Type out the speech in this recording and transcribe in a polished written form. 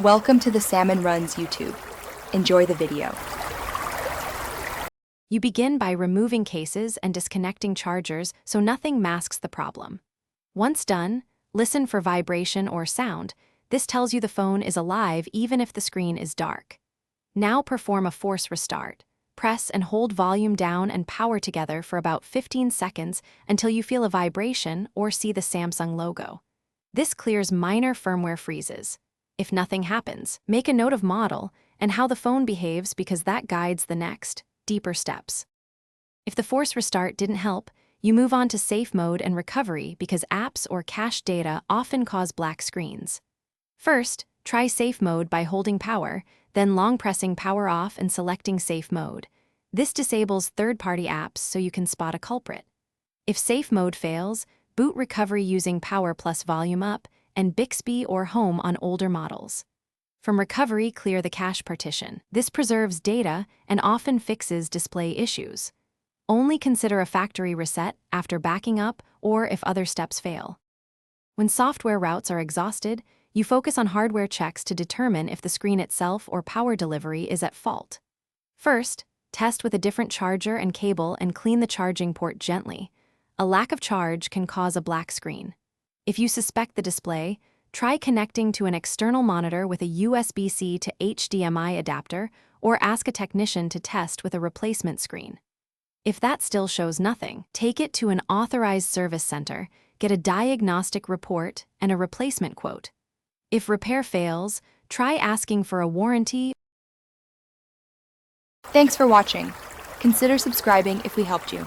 Welcome to the Salmon Runs YouTube. Enjoy the video. You begin by removing cases and disconnecting chargers so nothing masks the problem. Once done, listen for vibration or sound. This tells you the phone is alive even if the screen is dark. Now perform a force restart. Press and hold volume down and power together for about 15 seconds until you feel a vibration or see the Samsung logo. This clears minor firmware freezes. If nothing happens, make a note of model and how the phone behaves because that guides the next, deeper steps. If the force restart didn't help, you move on to safe mode and recovery because apps or cached data often cause black screens. First, try safe mode by holding power, then long pressing power off and selecting safe mode. This disables third-party apps so you can spot a culprit. If safe mode fails, boot recovery using power plus volume up and Bixby or home on older models. From recovery, clear the cache partition. This preserves data and often fixes display issues. Only consider a factory reset after backing up or if other steps fail. When software routes are exhausted, you focus on hardware checks to determine if the screen itself or power delivery is at fault. First, test with a different charger and cable and clean the charging port gently. A lack of charge can cause a black screen. If you suspect the display, try connecting to an external monitor with a USB-C to HDMI adapter or ask a technician to test with a replacement screen. If that still shows nothing, take it to an authorized service center, get a diagnostic report and a replacement quote. If repair fails, try asking for a warranty. Thanks for watching. Consider subscribing if we helped you.